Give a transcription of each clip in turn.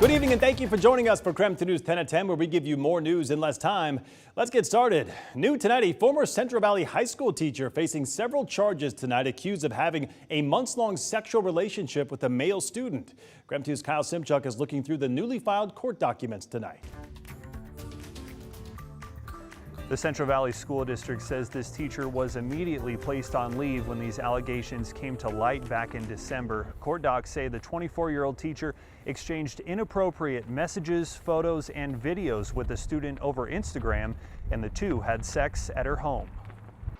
Good evening and thank you for joining us for KREM 2 News 10 at 10, where we give you more news in less time. Let's get started. New tonight, a former Central Valley High School teacher facing several charges tonight, accused of having a months-long sexual relationship with a male student. KREM 2's Kyle Simchuk is looking through the newly filed court documents tonight. The Central Valley School District says this teacher was immediately placed on leave when these allegations came to light back in December. Court docs say the 24-year-old teacher exchanged inappropriate messages, photos, and videos with the student over Instagram, and the two had sex at her home.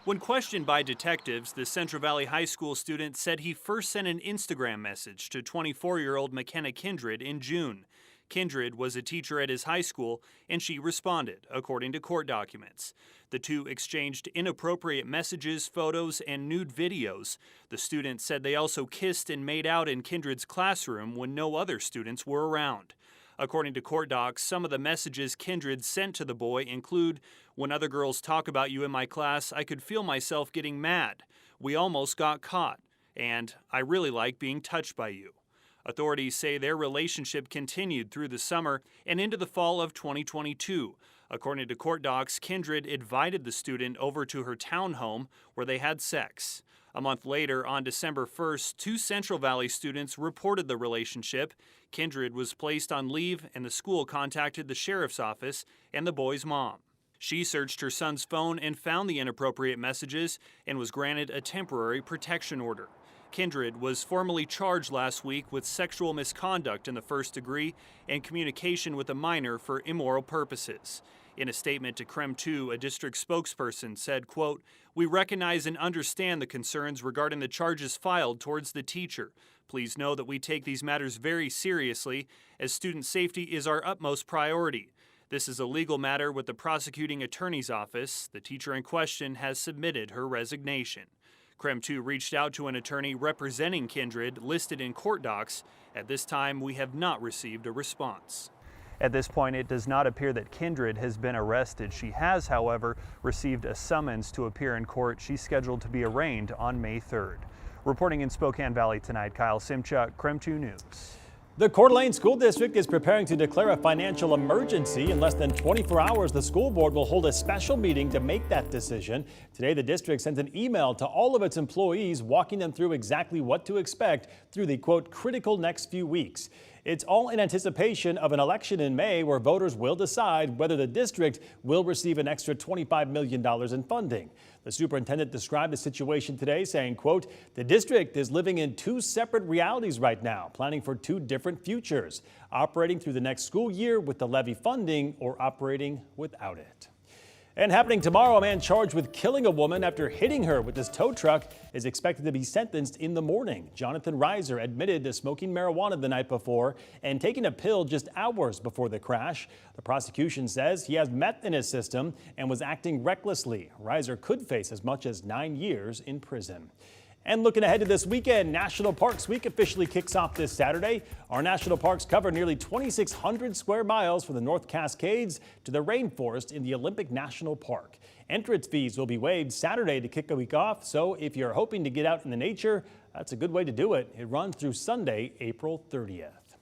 When questioned by detectives, the Central Valley High School student said he first sent an Instagram message to 24-year-old McKenna Kindred in June. Kindred was a teacher at his high school, and she responded, according to court documents. The two exchanged inappropriate messages, photos, and nude videos. The student said they also kissed and made out in Kindred's classroom when no other students were around. According to court docs, some of the messages Kindred sent to the boy include, "When other girls talk about you in my class, I could feel myself getting mad. We almost got caught. And I really like being touched by you." Authorities say their relationship continued through the summer and into the fall of 2022. According to court docs, Kindred invited the student over to her townhome where they had sex. A month later, on December 1st, two Central Valley students reported the relationship. Kindred was placed on leave, and the school contacted the sheriff's office and the boy's mom. She searched her son's phone and found the inappropriate messages and was granted a temporary protection order. Kindred was formally charged last week with sexual misconduct in the first degree and communication with a minor for immoral purposes. In a statement to KREM 2, a district spokesperson said, quote, "We recognize and understand the concerns regarding the charges filed towards the teacher. Please know that we take these matters very seriously, as student safety is our utmost priority. This is a legal matter with the prosecuting attorney's office. The teacher in question has submitted her resignation." KREM 2 reached out to an attorney representing Kindred listed in court docs. At this time, we have not received a response. At this point, it does not appear that Kindred has been arrested. She has, however, received a summons to appear in court. She's scheduled to be arraigned on May 3rd. Reporting in Spokane Valley tonight, Kyle Simchuk, KREM 2 News. The Coeur d'Alene School District is preparing to declare a financial emergency. In less than 24 hours, the school board will hold a special meeting to make that decision. Today, the district sent an email to all of its employees walking them through exactly what to expect through the, quote, critical next few weeks. It's all in anticipation of an election in May where voters will decide whether the district will receive an extra $25 million in funding. The superintendent described the situation today saying, quote, "The district is living in two separate realities right now, planning for two different futures, operating through the next school year with the levy funding or operating without it." And happening tomorrow, a man charged with killing a woman after hitting her with his tow truck is expected to be sentenced in the morning. Jonathan Reiser admitted to smoking marijuana the night before and taking a pill just hours before the crash. The prosecution says he has meth in his system and was acting recklessly. Reiser could face as much as 9 years in prison. And looking ahead to this weekend, National Parks Week officially kicks off this Saturday. Our national parks cover nearly 2,600 square miles from the North Cascades to the rainforest in the Olympic National Park. Entrance fees will be waived Saturday to kick a week off, so if you're hoping to get out in the nature, that's a good way to do it. It runs through Sunday, April 30th.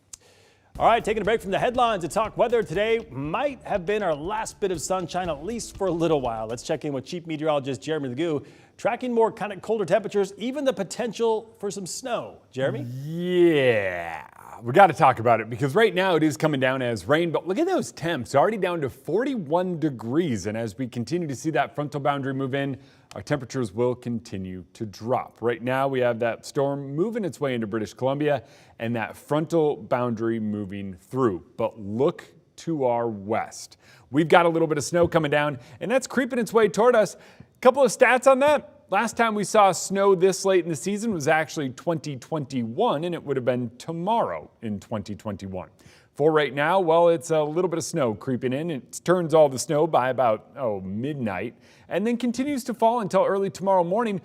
All right, taking a break from the headlines to talk weather. Today might have been our last bit of sunshine, at least for a little while. Let's check in with Chief Meteorologist Jeremy Legoo, tracking more kind of colder temperatures, even the potential for some snow. Jeremy? Yeah, we got to talk about it because right now it is coming down as rain, but look at those temps, already down to 41 degrees. And as we continue to see that frontal boundary move in, our temperatures will continue to drop. Right now we have that storm moving its way into British Columbia and that frontal boundary moving through. But look to our west. We've got a little bit of snow coming down and that's creeping its way toward us. Couple of stats on that. Last time we saw snow this late in the season was actually 2021, and it would have been tomorrow in 2021. For right now, well, it's a little bit of snow creeping in. It turns all the snow by about, midnight, and then continues to fall until early tomorrow morning.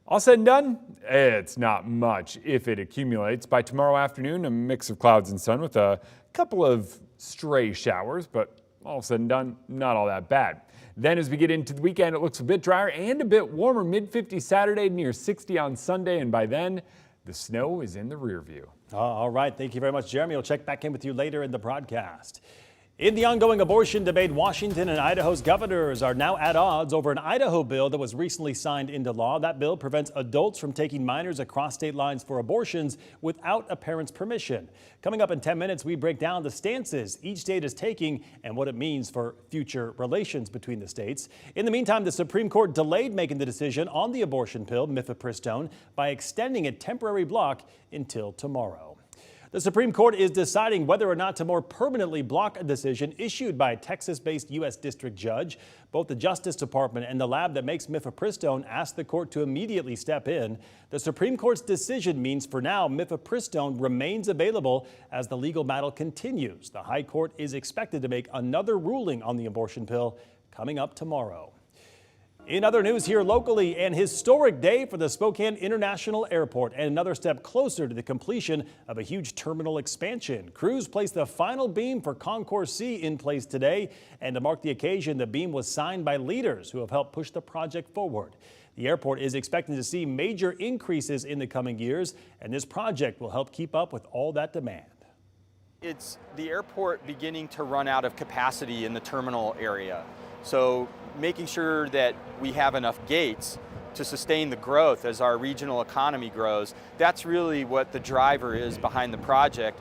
All said and done, it's not much if it accumulates. By tomorrow afternoon, a mix of clouds and sun with a couple of stray showers, but all said and done, not all that bad. Then as we get into the weekend, it looks a bit drier and a bit warmer. Mid-50s Saturday, near 60 on Sunday, and by then, The snow is in the rear view. All right. Thank you very much, Jeremy. We'll check back in with you later in the broadcast. In the ongoing abortion debate, Washington and Idaho's governors are now at odds over an Idaho bill that was recently signed into law. That bill prevents adults from taking minors across state lines for abortions without a parent's permission. Coming up in 10 minutes, we break down the stances each state is taking and what it means for future relations between the states. In the meantime, the Supreme Court delayed making the decision on the abortion pill, mifepristone, by extending a temporary block until tomorrow. The Supreme Court is deciding whether or not to more permanently block a decision issued by a Texas-based U.S. district judge. Both the Justice Department and the lab that makes mifepristone asked the court to immediately step in. The Supreme Court's decision means for now mifepristone remains available as the legal battle continues. The High Court is expected to make another ruling on the abortion pill coming up tomorrow. In other news here locally, an historic day for the Spokane International Airport and another step closer to the completion of a huge terminal expansion. Crews placed the final beam for Concourse C in place today, and to mark the occasion, the beam was signed by leaders who have helped push the project forward. The airport is expecting to see major increases in the coming years, and this project will help keep up with all that demand. It's the airport beginning to run out of capacity in the terminal area. So making sure that we have enough gates to sustain the growth as our regional economy grows, that's really what the driver is behind the project.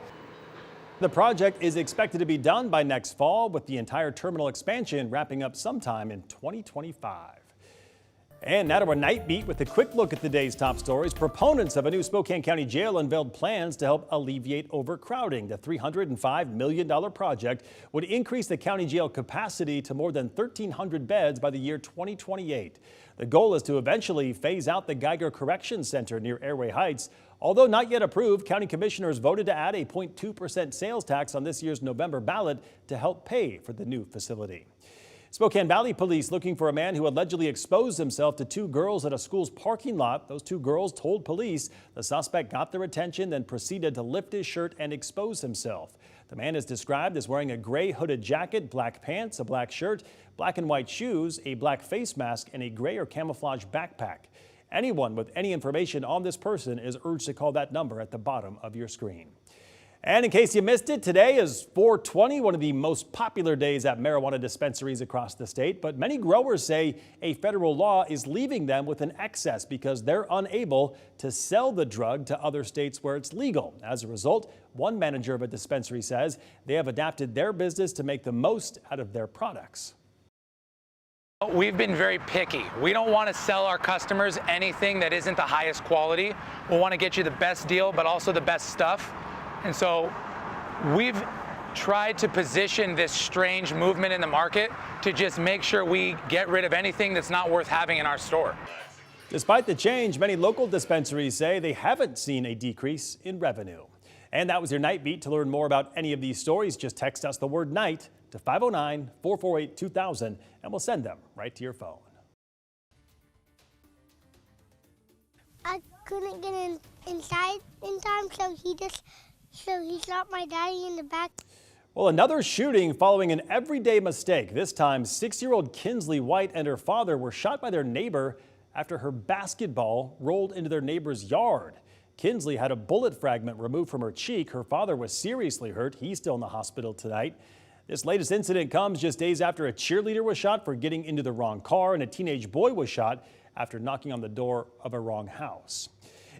The project is expected to be done by next fall, with the entire terminal expansion wrapping up sometime in 2025. And now to our night beat with a quick look at the day's top stories. Proponents of a new Spokane County jail unveiled plans to help alleviate overcrowding. The $305 million project would increase the county jail capacity to more than 1,300 beds by the year 2028. The goal is to eventually phase out the Geiger Correction Center near Airway Heights. Although not yet approved, county commissioners voted to add a 0.2% sales tax on this year's November ballot to help pay for the new facility. Spokane Valley Police looking for a man who allegedly exposed himself to two girls at a school's parking lot. Those two girls told police the suspect got their attention, then proceeded to lift his shirt and expose himself. The man is described as wearing a gray hooded jacket, black pants, a black shirt, black and white shoes, a black face mask, and a gray or camouflage backpack. Anyone with any information on this person is urged to call that number at the bottom of your screen. And in case you missed it, today is 420, one of the most popular days at marijuana dispensaries across the state. But many growers say a federal law is leaving them with an excess because they're unable to sell the drug to other states where it's legal. As a result, one manager of a dispensary says they have adapted their business to make the most out of their products. We've been very picky. We don't want to sell our customers anything that isn't the highest quality. We want to get you the best deal, but also the best stuff. And so we've tried to position this strange movement in the market to just make sure we get rid of anything that's not worth having in our store. Despite the change, many local dispensaries say they haven't seen a decrease in revenue. And that was your Night Beat. To learn more about any of these stories, just text us the word night to 509-448-2000 and we'll send them right to your phone. I couldn't get inside in time, so he shot my daddy in the back. Well, another shooting following an everyday mistake. This time, 6-year-old Kinsley White and her father were shot by their neighbor after her basketball rolled into their neighbor's yard. Kinsley had a bullet fragment removed from her cheek. Her father was seriously hurt. He's still in the hospital tonight. This latest incident comes just days after a cheerleader was shot for getting into the wrong car, and a teenage boy was shot after knocking on the door of a wrong house.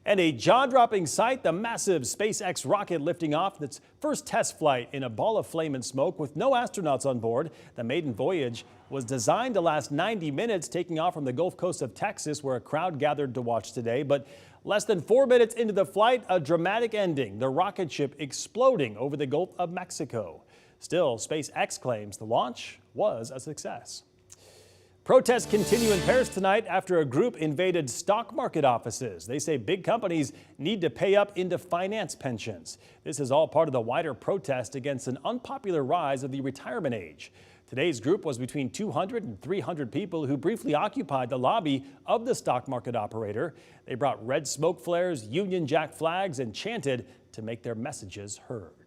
And a jaw-dropping sight, the massive SpaceX rocket lifting off its first test flight in a ball of flame and smoke with no astronauts on board. The maiden voyage was designed to last 90 minutes, taking off from the Gulf Coast of Texas, where a crowd gathered to watch today. But less than 4 minutes into the flight, a dramatic ending, the rocket ship exploding over the Gulf of Mexico. Still, SpaceX claims the launch was a success. Protests continue in Paris tonight after a group invaded stock market offices. They say big companies need to pay up into finance pensions. This is all part of the wider protest against an unpopular rise of the retirement age. Today's group was between 200 and 300 people who briefly occupied the lobby of the stock market operator. They brought red smoke flares, Union Jack flags, and chanted to make their messages heard.